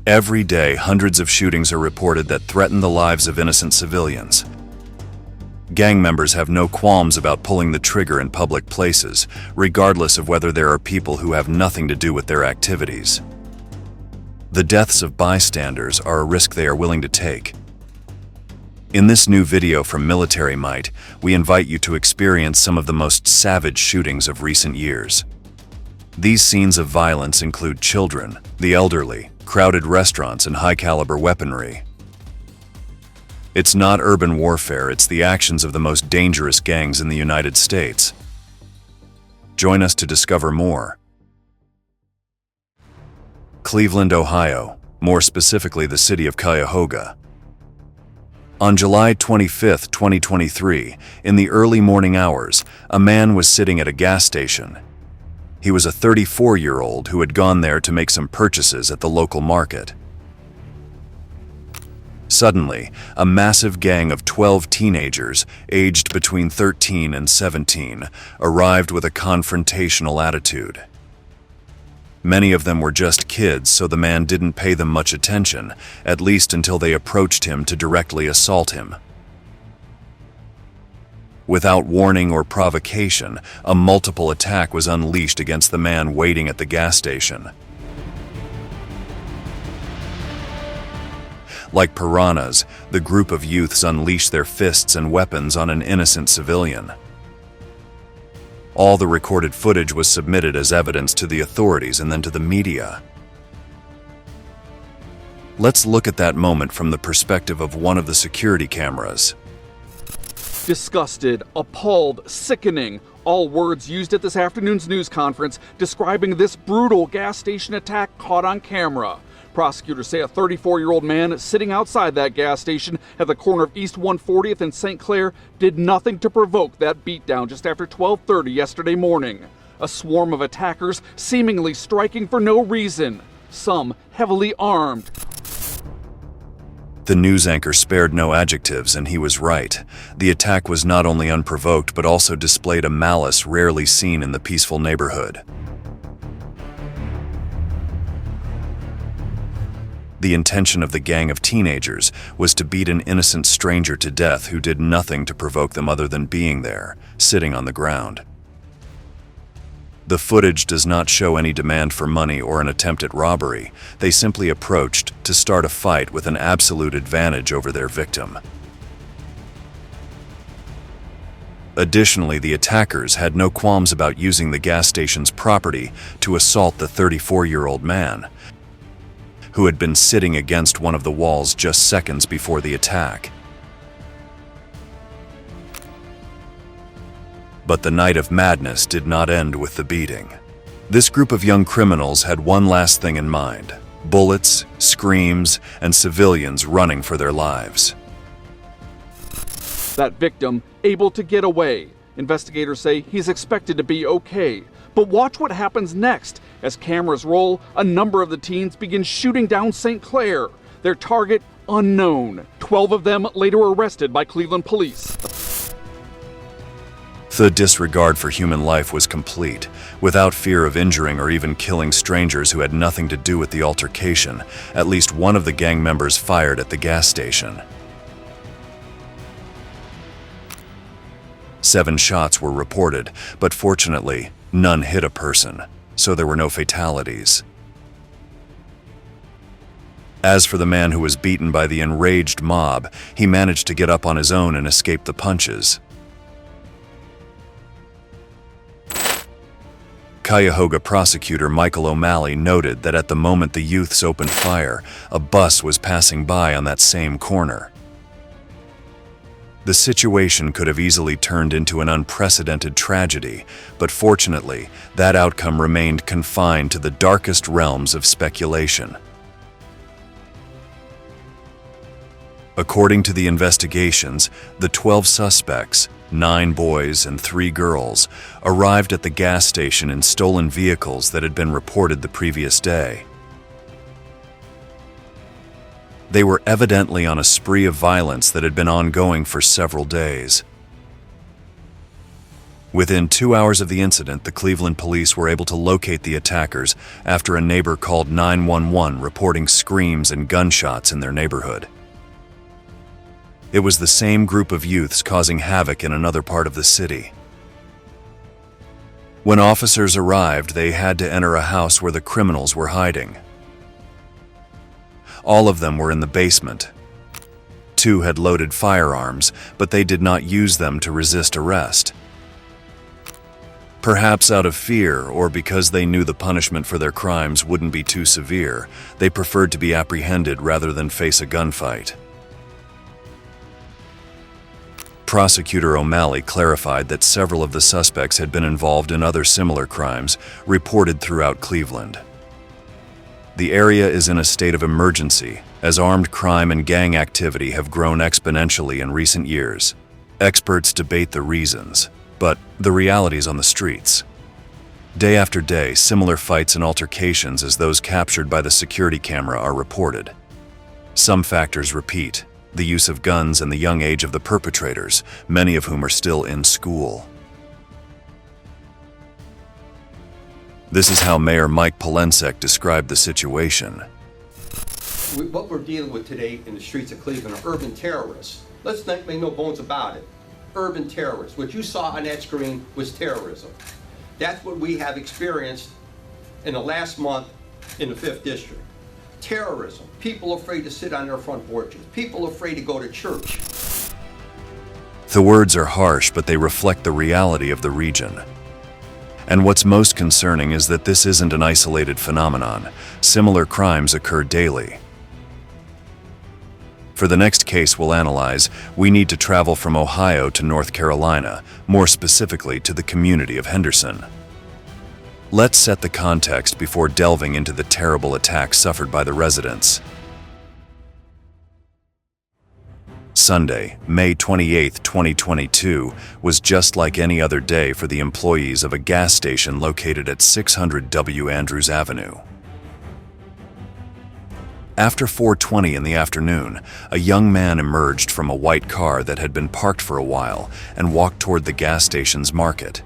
Every day, hundreds of shootings are reported that threaten the lives of innocent civilians. Gang members have no qualms about pulling the trigger in public places, regardless of whether there are people who have nothing to do with their activities. The deaths of bystanders are a risk they are willing to take. In this new video from Military Might, we invite you to experience some of the most savage shootings of recent years. These scenes of violence include children, the elderly, crowded restaurants, and high-caliber weaponry. It's not urban warfare, it's the actions of the most dangerous gangs in the United States. Join us to discover more. Cleveland, Ohio, more specifically the city of Cuyahoga. On July 25, 2023, in the early morning hours, a man was sitting at a gas station. He was a 34-year-old who had gone there to make some purchases at the local market. Suddenly, a massive gang of 12 teenagers, aged between 13 and 17, arrived with a confrontational attitude. Many of them were just kids, so the man didn't pay them much attention, at least until they approached him to directly assault him. Without warning or provocation, a multiple attack was unleashed against the man waiting at the gas station. Like piranhas, the group of youths unleashed their fists and weapons on an innocent civilian. All the recorded footage was submitted as evidence to the authorities and then to the media. Let's look at that moment from the perspective of one of the security cameras. Disgusted, appalled, sickening, all words used at this afternoon's news conference describing this brutal gas station attack caught on camera. Prosecutors say a 34-year-old man sitting outside that gas station at the corner of East 140th and St. Clair did nothing to provoke that beatdown just after 12:30 yesterday morning. A swarm of attackers seemingly striking for no reason, some heavily armed. The news anchor spared no adjectives, and he was right. The attack was not only unprovoked but also displayed a malice rarely seen in the peaceful neighborhood. The intention of the gang of teenagers was to beat an innocent stranger to death who did nothing to provoke them other than being there, sitting on the ground. The footage does not show any demand for money or an attempt at robbery. They simply approached to start a fight with an absolute advantage over their victim. Additionally, the attackers had no qualms about using the gas station's property to assault the 34-year-old man, who had been sitting against one of the walls just seconds before the attack. But the night of madness did not end with the beating. This group of young criminals had one last thing in mind: bullets, screams, and civilians running for their lives. That victim able to get away. Investigators say he's expected to be okay. But watch what happens next. As cameras roll, a number of the teens begin shooting down St. Clair. Their target unknown. 12 of them later arrested by Cleveland police. The disregard for human life was complete. Without fear of injuring or even killing strangers who had nothing to do with the altercation, at least one of the gang members fired at the gas station. 7 shots were reported, but fortunately, none hit a person, so there were no fatalities. As for the man who was beaten by the enraged mob, he managed to get up on his own and escape the punches. Cuyahoga prosecutor Michael O'Malley noted that at the moment the youths opened fire, a bus was passing by on that same corner. The situation could have easily turned into an unprecedented tragedy, but fortunately, that outcome remained confined to the darkest realms of speculation. According to the investigations, the 12 suspects, 9 boys and 3 girls, arrived at the gas station in stolen vehicles that had been reported the previous day. They were evidently on a spree of violence that had been ongoing for several days. Within 2 hours of the incident, the Cleveland police were able to locate the attackers after a neighbor called 911 reporting screams and gunshots in their neighborhood. It was the same group of youths causing havoc in another part of the city. When officers arrived, they had to enter a house where the criminals were hiding. All of them were in the basement. 2 had loaded firearms, but they did not use them to resist arrest. Perhaps out of fear or because they knew the punishment for their crimes wouldn't be too severe, they preferred to be apprehended rather than face a gunfight. Prosecutor O'Malley clarified that several of the suspects had been involved in other similar crimes reported throughout Cleveland. The area is in a state of emergency as armed crime and gang activity have grown exponentially in recent years. Experts debate the reasons, but the realities on the streets. Day after day, similar fights and altercations as those captured by the security camera are reported. Some factors repeat: the use of guns and the young age of the perpetrators, many of whom are still in school. This is how Mayor Mike Polensek described the situation. What we're dealing with today in the streets of Cleveland are urban terrorists. Let's not make no bones about it. Urban terrorists. What you saw on that screen was terrorism. That's what we have experienced in the last month in the 5th District. Terrorism. People afraid to sit on their front porches. People afraid to go to church. The words are harsh, but they reflect the reality of the region. And what's most concerning is that this isn't an isolated phenomenon. Similar crimes occur daily. For the next case we'll analyze, we need to travel from Ohio to North Carolina, more specifically to the community of Henderson. Let's set the context before delving into the terrible attack suffered by the residents. Sunday, May 28, 2022, was just like any other day for the employees of a gas station located at 600 W. Andrews Avenue. After 4:20 in the afternoon, a young man emerged from a white car that had been parked for a while and walked toward the gas station's market.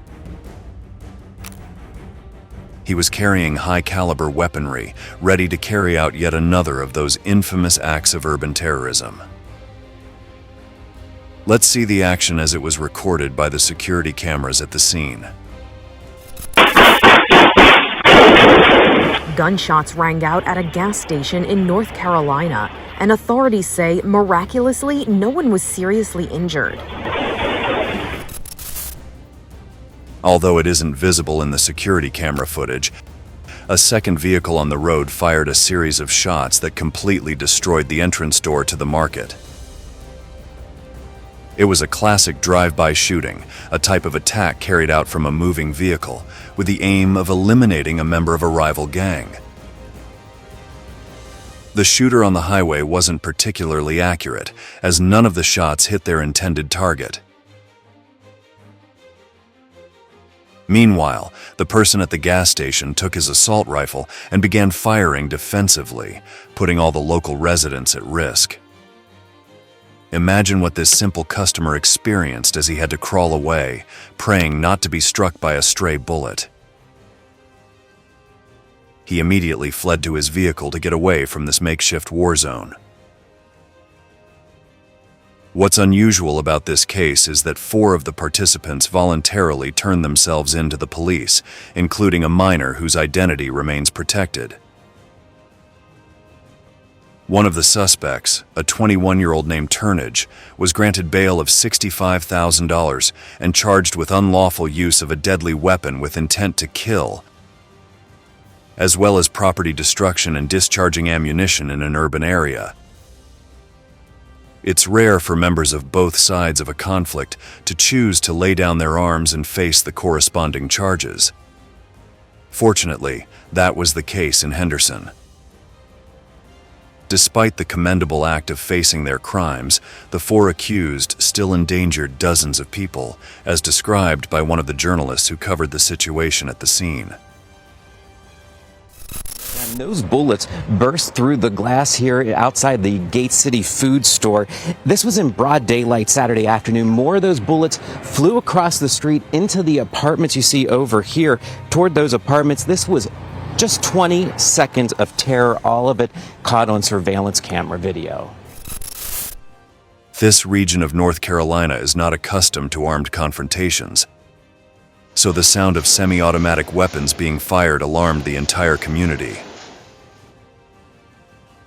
He was carrying high-caliber weaponry, ready to carry out yet another of those infamous acts of urban terrorism. Let's see the action as it was recorded by the security cameras at the scene. Gunshots rang out at a gas station in North Carolina, and authorities say miraculously no one was seriously injured. Although it isn't visible in the security camera footage, a second vehicle on the road fired a series of shots that completely destroyed the entrance door to the market. It was a classic drive-by shooting, a type of attack carried out from a moving vehicle, with the aim of eliminating a member of a rival gang. The shooter on the highway wasn't particularly accurate, as none of the shots hit their intended target. Meanwhile, the person at the gas station took his assault rifle and began firing defensively, putting all the local residents at risk. Imagine what this simple customer experienced as he had to crawl away, praying not to be struck by a stray bullet. He immediately fled to his vehicle to get away from this makeshift war zone. What's unusual about this case is that 4 of the participants voluntarily turned themselves in to the police, including a minor whose identity remains protected. One of the suspects, a 21-year-old named Turnage, was granted bail of $65,000 and charged with unlawful use of a deadly weapon with intent to kill, as well as property destruction and discharging ammunition in an urban area. It's rare for members of both sides of a conflict to choose to lay down their arms and face the corresponding charges. Fortunately, that was the case in Henderson. Despite the commendable act of facing their crimes, the 4 accused still endangered dozens of people, as described by one of the journalists who covered the situation at the scene. Those bullets burst through the glass here outside the Gate City food store. This was in broad daylight Saturday afternoon. More of those bullets flew across the street into the apartments you see over here toward those apartments. This was just 20 seconds of terror, all of it caught on surveillance camera video. This region of North Carolina is not accustomed to armed confrontations, so the sound of semi-automatic weapons being fired alarmed the entire community.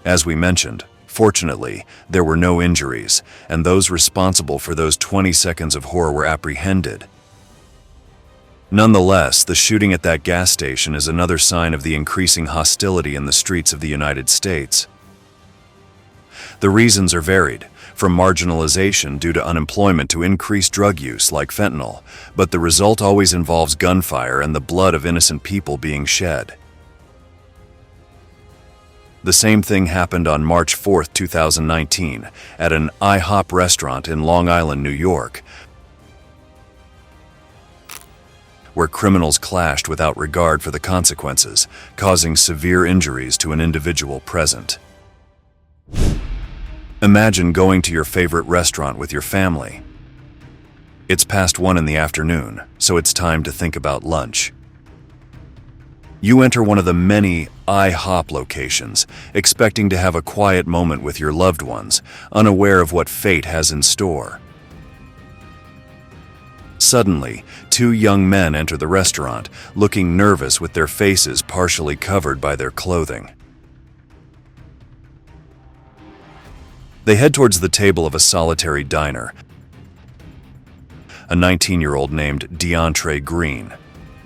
As we mentioned, fortunately, there were no injuries, and those responsible for those 20 seconds of horror were apprehended. Nonetheless, the shooting at that gas station is another sign of the increasing hostility in the streets of the United States. The reasons are varied, from marginalization due to unemployment to increased drug use like fentanyl, but the result always involves gunfire and the blood of innocent people being shed. The same thing happened on March 4, 2019, at an IHOP restaurant in Long Island, New York, where criminals clashed without regard for the consequences, causing severe injuries to an individual present. Imagine going to your favorite restaurant with your family. It's past 1 in the afternoon, so it's time to think about lunch. You enter one of the many IHOP locations, expecting to have a quiet moment with your loved ones, unaware of what fate has in store. Suddenly, 2 young men enter the restaurant, looking nervous with their faces partially covered by their clothing. They head towards the table of a solitary diner, a 19-year-old named DeAndre Green.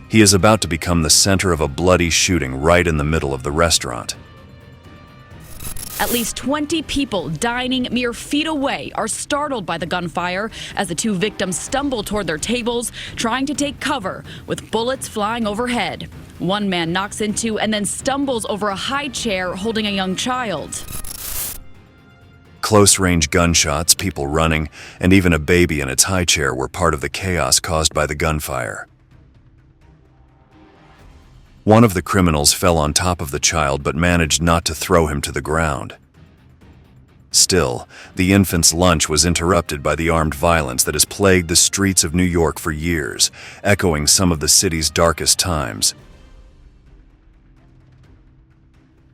He is about to become the center of a bloody shooting right in the middle of the restaurant. At least 20 people dining mere feet away are startled by the gunfire as the 2 victims stumble toward their tables, trying to take cover with bullets flying overhead. One man knocks into and then stumbles over a high chair holding a young child. Close-range gunshots, people running, and even a baby in its high chair were part of the chaos caused by the gunfire. One of the criminals fell on top of the child but managed not to throw him to the ground. Still, the infant's lunch was interrupted by the armed violence that has plagued the streets of New York for years, echoing some of the city's darkest times.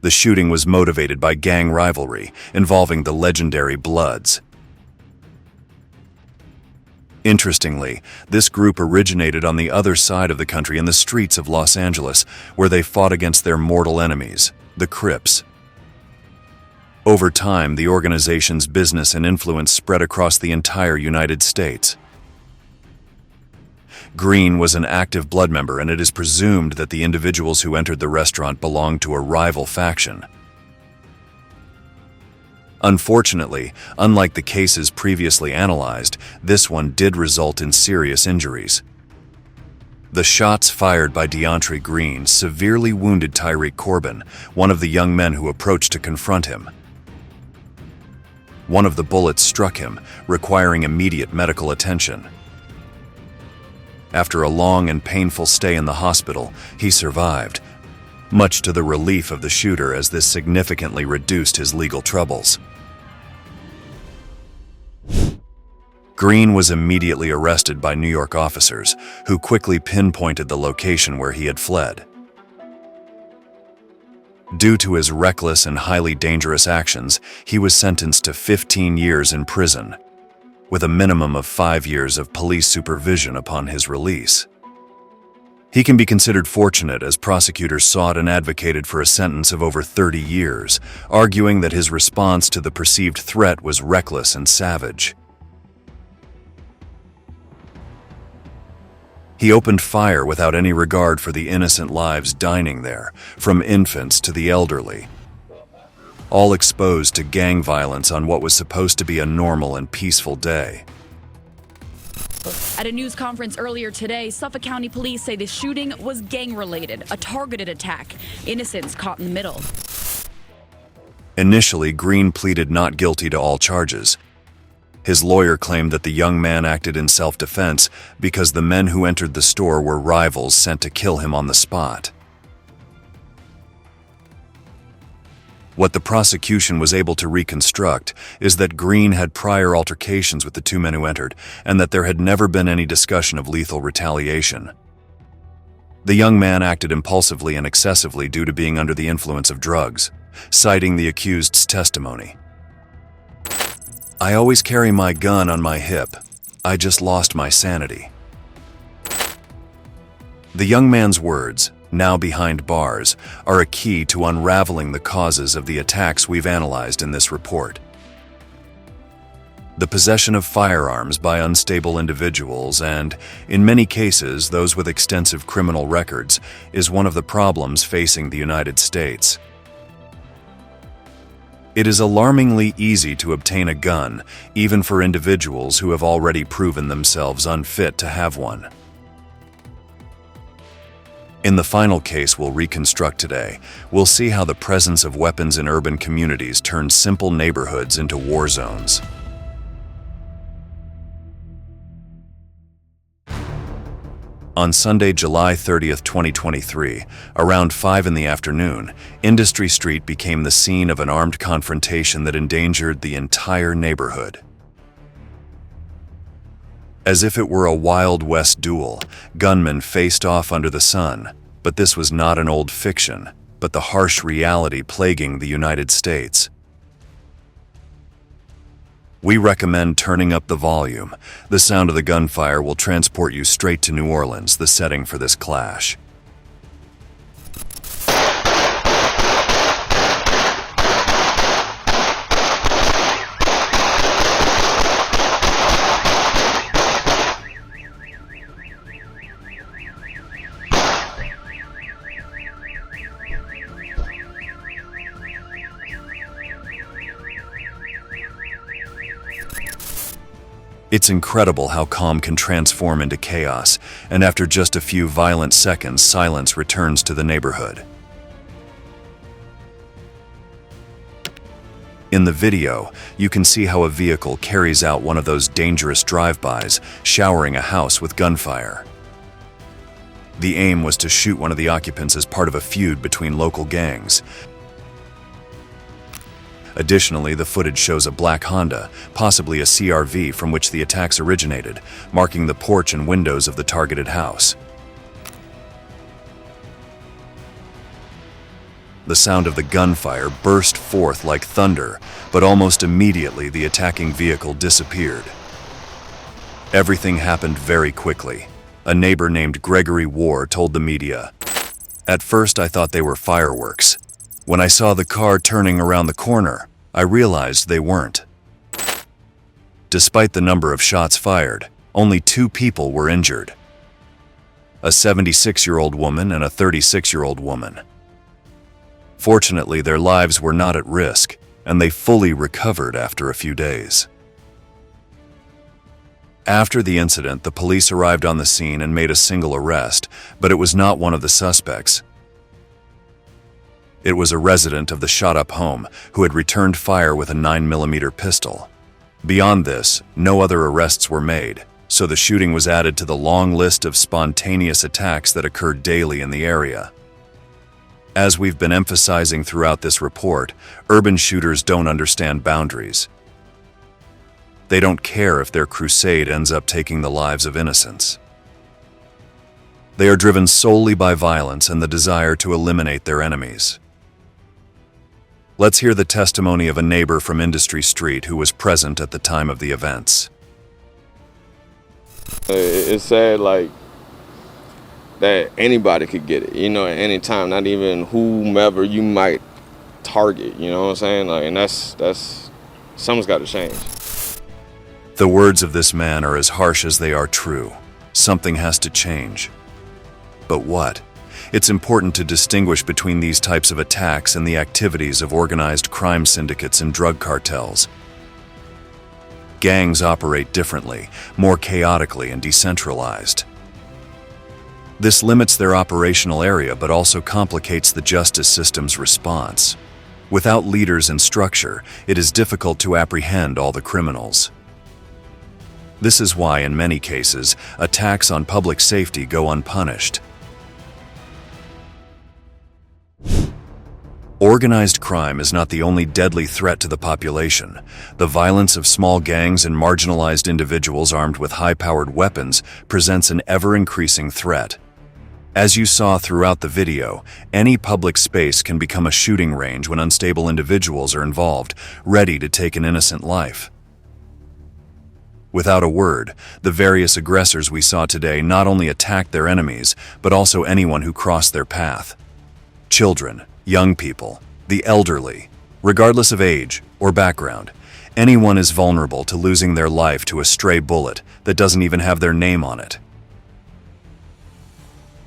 The shooting was motivated by gang rivalry involving the legendary Bloods. Interestingly, this group originated on the other side of the country in the streets of Los Angeles, where they fought against their mortal enemies, the Crips. Over time, the organization's business and influence spread across the entire United States. Green was an active Blood member, and it is presumed that the individuals who entered the restaurant belonged to a rival faction. Unfortunately, unlike the cases previously analyzed, this one did result in serious injuries. The shots fired by DeAndre Green severely wounded Tyreek Corbin, one of the young men who approached to confront him. One of the bullets struck him, requiring immediate medical attention. After a long and painful stay in the hospital, he survived, much to the relief of the shooter, as this significantly reduced his legal troubles. Green was immediately arrested by New York officers, who quickly pinpointed the location where he had fled. Due to his reckless and highly dangerous actions, he was sentenced to 15 years in prison, with a minimum of 5 years of police supervision upon his release. He can be considered fortunate, as prosecutors sought and advocated for a sentence of over 30 years, arguing that his response to the perceived threat was reckless and savage. He opened fire without any regard for the innocent lives dining there, from infants to the elderly, all exposed to gang violence on what was supposed to be a normal and peaceful day. At a news conference earlier today, Suffolk County Police say the shooting was gang-related, a targeted attack. Innocents caught in the middle. Initially, Green pleaded not guilty to all charges. His lawyer claimed that the young man acted in self-defense because the men who entered the store were rivals sent to kill him on the spot. What the prosecution was able to reconstruct is that Green had prior altercations with the two men who entered, and that there had never been any discussion of lethal retaliation. The young man acted impulsively and excessively due to being under the influence of drugs, citing the accused's testimony. "I always carry my gun on my hip. I just lost my sanity." The young man's words, now behind bars, are a key to unraveling the causes of the attacks we've analyzed in this report. The possession of firearms by unstable individuals and, in many cases, those with extensive criminal records, is one of the problems facing the United States. It is alarmingly easy to obtain a gun, even for individuals who have already proven themselves unfit to have one. In the final case we'll reconstruct today, we'll see how the presence of weapons in urban communities turns simple neighborhoods into war zones. On Sunday, July 30th, 2023, around 5 in the afternoon, Industry Street became the scene of an armed confrontation that endangered the entire neighborhood. As if it were a Wild West duel, gunmen faced off under the sun, but this was not an old fiction, but the harsh reality plaguing the United States. We recommend turning up the volume. The sound of the gunfire will transport you straight to New Orleans, the setting for this clash. It's incredible how calm can transform into chaos, and after just a few violent seconds, silence returns to the neighborhood. In the video, you can see how a vehicle carries out one of those dangerous drive-bys, showering a house with gunfire. The aim was to shoot one of the occupants as part of a feud between local gangs. Additionally, the footage shows a black Honda, possibly a CR-V from which the attacks originated, marking the porch and windows of the targeted house. The sound of the gunfire burst forth like thunder, but almost immediately the attacking vehicle disappeared. Everything happened very quickly. A neighbor named Gregory War told the media, "At first I thought they were fireworks. When I saw the car turning around the corner, I realized they weren't." Despite the number of shots fired, only 2 people were injured: a 76-year-old woman and a 36-year-old woman. Fortunately, their lives were not at risk, and they fully recovered after a few days. After the incident, the police arrived on the scene and made a single arrest, but it was not one of the suspects. It was a resident of the shot-up home who had returned fire with a 9mm pistol. Beyond this, no other arrests were made, so the shooting was added to the long list of spontaneous attacks that occurred daily in the area. As we've been emphasizing throughout this report, urban shooters don't understand boundaries. They don't care if their crusade ends up taking the lives of innocents. They are driven solely by violence and the desire to eliminate their enemies. Let's hear the testimony of a neighbor from Industry Street who was present at the time of the events. It's sad, that anybody could get it, at any time, not even whomever you might target, you know what I'm saying? And that's something's got to change. The words of this man are as harsh as they are true. Something has to change. But what? It's important to distinguish between these types of attacks and the activities of organized crime syndicates and drug cartels. Gangs operate differently, more chaotically and decentralized. This limits their operational area but also complicates the justice system's response. Without leaders and structure, it is difficult to apprehend all the criminals. This is why, in many cases, attacks on public safety go unpunished. Organized crime is not the only deadly threat to the population. The violence of small gangs and marginalized individuals armed with high-powered weapons presents an ever-increasing threat. As you saw throughout the video, any public space can become a shooting range when unstable individuals are involved, ready to take an innocent life. Without a word, the various aggressors we saw today not only attacked their enemies, but also anyone who crossed their path. Children, young people, the elderly, regardless of age or background, anyone is vulnerable to losing their life to a stray bullet that doesn't even have their name on it.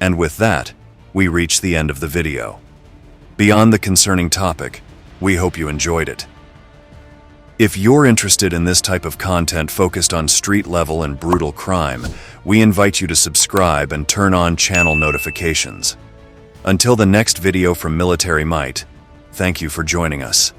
And with that, we reach the end of the video. Beyond the concerning topic, we hope you enjoyed it. If you're interested in this type of content focused on street-level and brutal crime, we invite you to subscribe and turn on channel notifications. Until the next video from Military Might, thank you for joining us.